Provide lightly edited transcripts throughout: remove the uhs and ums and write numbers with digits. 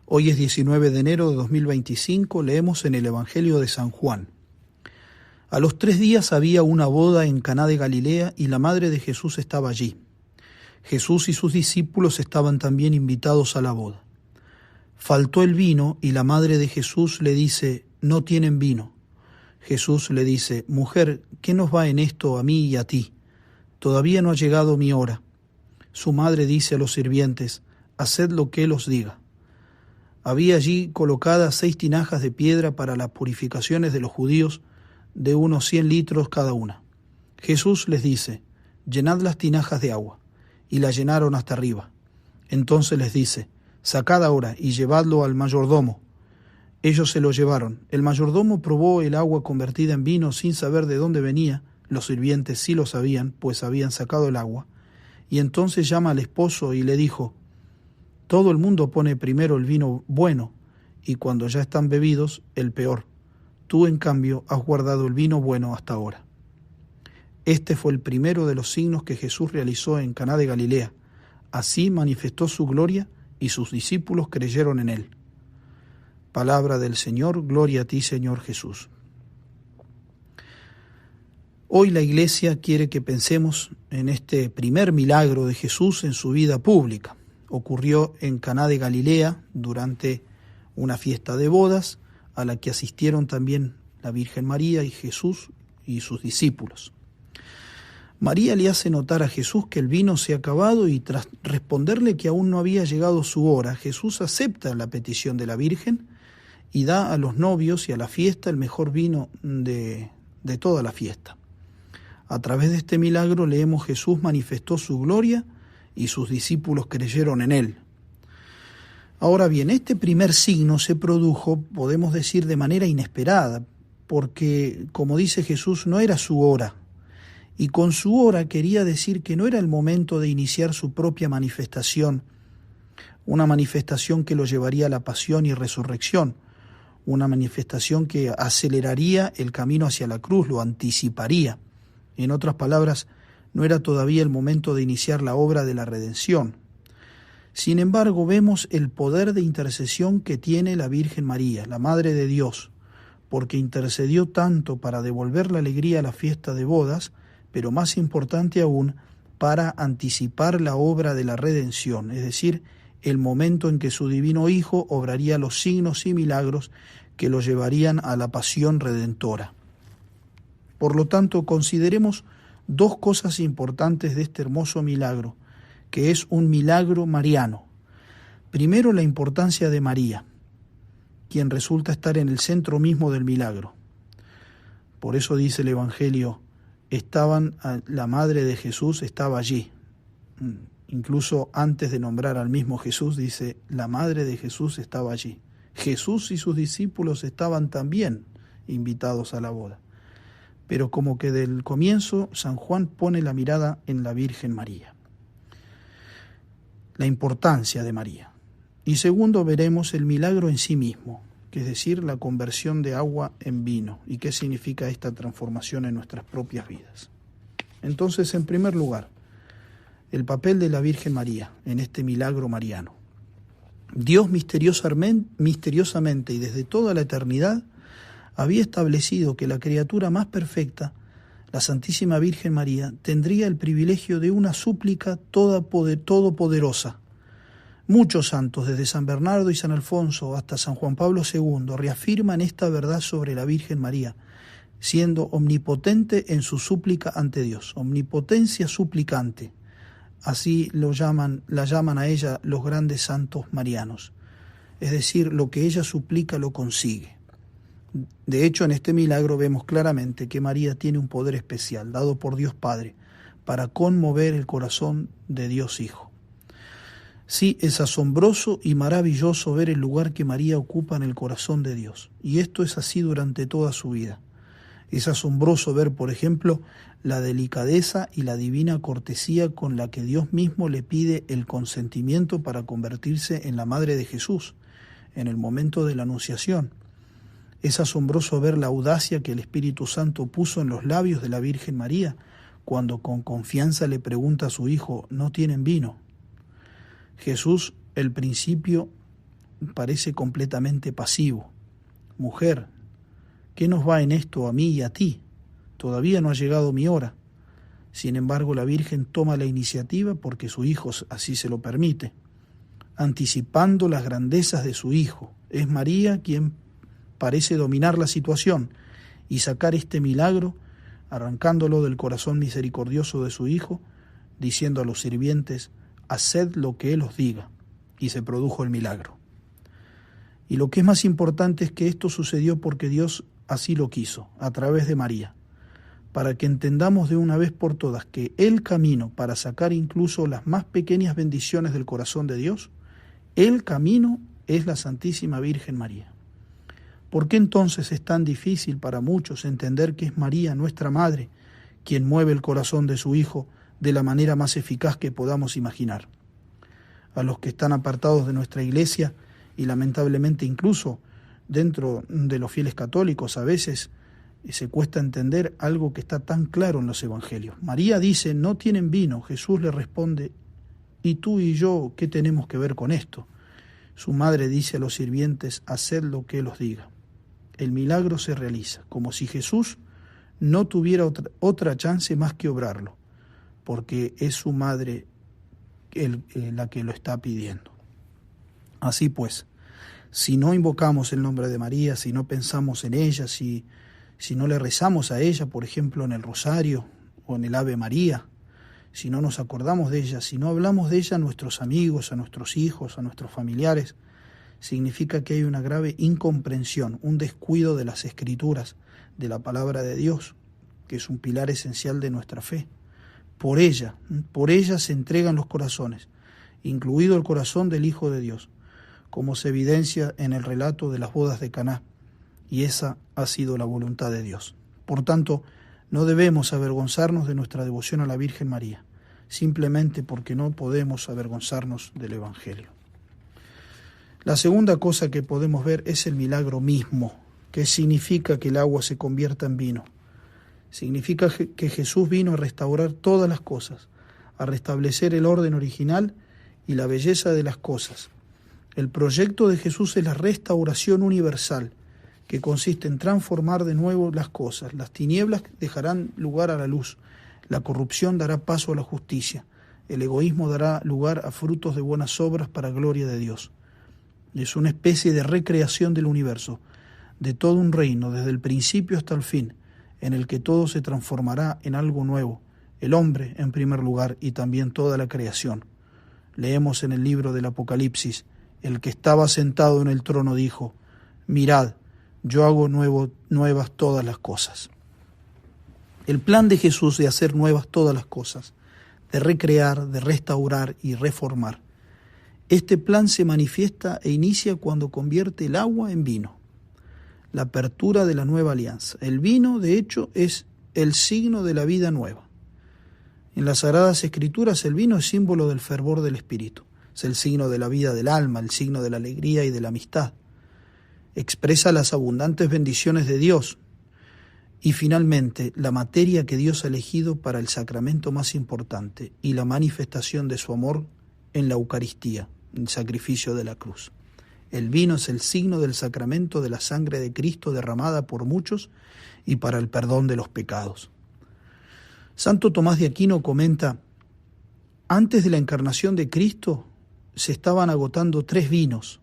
Hoy es 19 de enero de 2025, leemos en el Evangelio de San Juan. A los 3 días había una boda en Caná de Galilea y la madre de Jesús estaba allí. Jesús y sus discípulos estaban también invitados a la boda. Faltó el vino y la madre de Jesús le dice: no tienen vino. Jesús le dice: mujer, ¿qué nos va en esto a mí y a ti? Todavía no ha llegado mi hora. Su madre dice a los sirvientes: haced lo que él os diga. Había allí colocadas 6 tinajas de piedra para las purificaciones de los judíos, de unos 100 litros cada una. Jesús les dice: llenad las tinajas de agua, y la llenaron hasta arriba. Entonces les dice: sacad ahora y llevadlo al mayordomo. Ellos se lo llevaron. El mayordomo probó el agua convertida en vino sin saber de dónde venía. Los sirvientes sí lo sabían, pues habían sacado el agua. Y entonces llama al esposo y le dijo: todo el mundo pone primero el vino bueno, y cuando ya están bebidos, el peor. Tú, en cambio, has guardado el vino bueno hasta ahora. Este fue el primero de los signos que Jesús realizó en Caná de Galilea. Así manifestó su gloria y sus discípulos creyeron en él. Palabra del Señor, gloria a ti, Señor Jesús. Hoy la Iglesia quiere que pensemos en este primer milagro de Jesús en su vida pública. Ocurrió en Caná de Galilea durante una fiesta de bodas a la que asistieron también la Virgen María y Jesús y sus discípulos. María le hace notar a Jesús que el vino se ha acabado y tras responderle que aún no había llegado su hora, Jesús acepta la petición de la Virgen y da a los novios y a la fiesta el mejor vino de toda la fiesta. A través de este milagro leemos: Jesús manifestó su gloria y sus discípulos creyeron en él. Ahora bien, este primer signo se produjo, podemos decir, de manera inesperada, porque, como dice Jesús, no era su hora. Y con su hora quería decir que no era el momento de iniciar su propia manifestación, una manifestación que lo llevaría a la pasión y resurrección, una manifestación que aceleraría el camino hacia la cruz, lo anticiparía. En otras palabras, no era todavía el momento de iniciar la obra de la redención. Sin embargo, vemos el poder de intercesión que tiene la Virgen María, la Madre de Dios, porque intercedió tanto para devolver la alegría a la fiesta de bodas, pero más importante aún, para anticipar la obra de la redención, es decir, el momento en que su divino Hijo obraría los signos y milagros que lo llevarían a la pasión redentora. Por lo tanto, consideremos 2 cosas importantes de este hermoso milagro, que es un milagro mariano. Primero, la importancia de María, quien resulta estar en el centro mismo del milagro. Por eso dice el Evangelio: la madre de Jesús estaba allí. Incluso antes de nombrar al mismo Jesús, dice: la madre de Jesús estaba allí. Jesús y sus discípulos estaban también invitados a la boda. Pero como que del comienzo, San Juan pone la mirada en la Virgen María. La importancia de María. Y segundo, veremos el milagro en sí mismo, que es decir, la conversión de agua en vino, y qué significa esta transformación en nuestras propias vidas. Entonces, en primer lugar, el papel de la Virgen María en este milagro mariano. Dios misteriosamente y desde toda la eternidad había establecido que la criatura más perfecta, la Santísima Virgen María, tendría el privilegio de una súplica todopoderosa. Muchos santos, desde San Bernardo y San Alfonso hasta San Juan Pablo II, reafirman esta verdad sobre la Virgen María, siendo omnipotente en su súplica ante Dios, omnipotencia suplicante. Así la llaman a ella los grandes santos marianos. Es decir, lo que ella suplica lo consigue. De hecho, en este milagro vemos claramente que María tiene un poder especial, dado por Dios Padre, para conmover el corazón de Dios Hijo. Sí, es asombroso y maravilloso ver el lugar que María ocupa en el corazón de Dios, y esto es así durante toda su vida. Es asombroso ver, por ejemplo, la delicadeza y la divina cortesía con la que Dios mismo le pide el consentimiento para convertirse en la Madre de Jesús, en el momento de la Anunciación. Es asombroso ver la audacia que el Espíritu Santo puso en los labios de la Virgen María cuando con confianza le pregunta a su hijo: ¿no tienen vino? Jesús, el principio parece completamente pasivo. Mujer, ¿qué nos va en esto a mí y a ti? Todavía no ha llegado mi hora. Sin embargo, la Virgen toma la iniciativa porque su Hijo así se lo permite, anticipando las grandezas de su Hijo. Es María quien parece dominar la situación y sacar este milagro, arrancándolo del corazón misericordioso de su Hijo, diciendo a los sirvientes: haced lo que Él os diga. Y se produjo el milagro. Y lo que es más importante es que esto sucedió porque Dios así lo quiso, a través de María, para que entendamos de una vez por todas que el camino para sacar incluso las más pequeñas bendiciones del corazón de Dios, el camino es la Santísima Virgen María. ¿Por qué entonces es tan difícil para muchos entender que es María, nuestra Madre, quien mueve el corazón de su Hijo de la manera más eficaz que podamos imaginar? A los que están apartados de nuestra Iglesia, y lamentablemente incluso dentro de los fieles católicos, a veces se cuesta entender algo que está tan claro en los Evangelios. María dice: no tienen vino. Jesús le responde: ¿y tú y yo qué tenemos que ver con esto? Su madre dice a los sirvientes: haced lo que Él os diga. El milagro se realiza, como si Jesús no tuviera otra chance más que obrarlo, porque es su madre la que lo está pidiendo. Así pues, si no invocamos el nombre de María, si no pensamos en ella, si no le rezamos a ella, por ejemplo, en el Rosario o en el Ave María, si no nos acordamos de ella, si no hablamos de ella a nuestros amigos, a nuestros hijos, a nuestros familiares, significa que hay una grave incomprensión, un descuido de las Escrituras, de la palabra de Dios, que es un pilar esencial de nuestra fe. Por ella se entregan los corazones, incluido el corazón del Hijo de Dios, como se evidencia en el relato de las bodas de Caná, y esa ha sido la voluntad de Dios. Por tanto, no debemos avergonzarnos de nuestra devoción a la Virgen María, simplemente porque no podemos avergonzarnos del Evangelio. La segunda cosa que podemos ver es el milagro mismo, que significa que el agua se convierta en vino. Significa que Jesús vino a restaurar todas las cosas, a restablecer el orden original y la belleza de las cosas. El proyecto de Jesús es la restauración universal, que consiste en transformar de nuevo las cosas. Las tinieblas dejarán lugar a la luz, la corrupción dará paso a la justicia, el egoísmo dará lugar a frutos de buenas obras para gloria de Dios. Es una especie de recreación del universo, de todo un reino, desde el principio hasta el fin, en el que todo se transformará en algo nuevo, el hombre en primer lugar y también toda la creación. Leemos en el libro del Apocalipsis: el que estaba sentado en el trono dijo: mirad, yo hago nuevas todas las cosas. El plan de Jesús de hacer nuevas todas las cosas, de recrear, de restaurar y reformar, este plan se manifiesta e inicia cuando convierte el agua en vino, la apertura de la nueva alianza. El vino, de hecho, es el signo de la vida nueva. En las Sagradas Escrituras el vino es símbolo del fervor del Espíritu, es el signo de la vida del alma, el signo de la alegría y de la amistad. Expresa las abundantes bendiciones de Dios y finalmente la materia que Dios ha elegido para el sacramento más importante y la manifestación de su amor en la Eucaristía, el sacrificio de la cruz. El vino es el signo del sacramento de la sangre de Cristo derramada por muchos y para el perdón de los pecados. Santo Tomás de Aquino comenta: antes de la encarnación de Cristo se estaban agotando 3 vinos,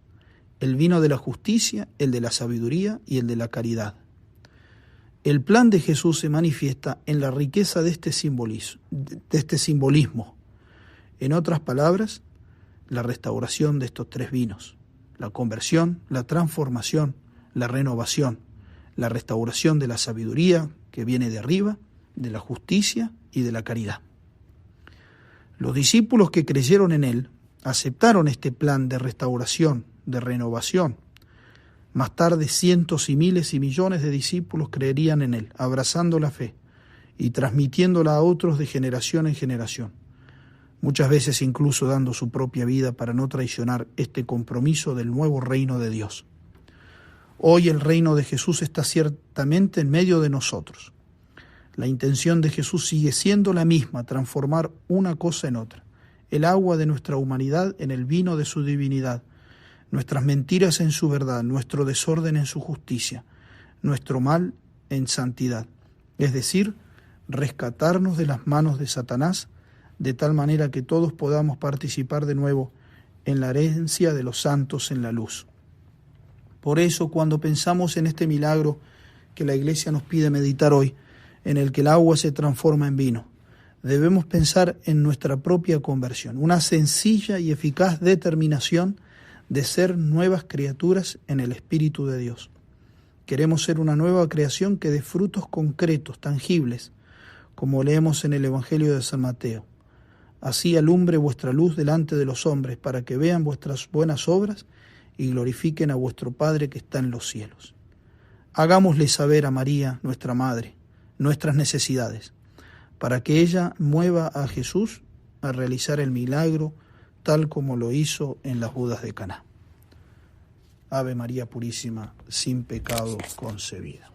el vino de la justicia, el de la sabiduría y el de la caridad. El plan de Jesús se manifiesta en la riqueza de este simbolismo. En otras palabras, la restauración de estos 3 vinos, la conversión, la transformación, la renovación, la restauración de la sabiduría que viene de arriba, de la justicia y de la caridad. Los discípulos que creyeron en él aceptaron este plan de restauración, de renovación. Más tarde cientos y miles y millones de discípulos creerían en él, abrazando la fe y transmitiéndola a otros de generación en generación, muchas veces incluso dando su propia vida para no traicionar este compromiso del nuevo reino de Dios. Hoy el reino de Jesús está ciertamente en medio de nosotros. La intención de Jesús sigue siendo la misma: transformar una cosa en otra, el agua de nuestra humanidad en el vino de su divinidad, nuestras mentiras en su verdad, nuestro desorden en su justicia, nuestro mal en santidad. Es decir, rescatarnos de las manos de Satanás, de tal manera que todos podamos participar de nuevo en la herencia de los santos en la luz. Por eso, cuando pensamos en este milagro que la Iglesia nos pide meditar hoy, en el que el agua se transforma en vino, debemos pensar en nuestra propia conversión, una sencilla y eficaz determinación de ser nuevas criaturas en el Espíritu de Dios. Queremos ser una nueva creación que dé frutos concretos, tangibles, como leemos en el Evangelio de San Mateo. Así alumbre vuestra luz delante de los hombres, para que vean vuestras buenas obras y glorifiquen a vuestro Padre que está en los cielos. Hagámosle saber a María, nuestra Madre, nuestras necesidades, para que ella mueva a Jesús a realizar el milagro tal como lo hizo en las bodas de Caná. Ave María Purísima, sin pecado concebida.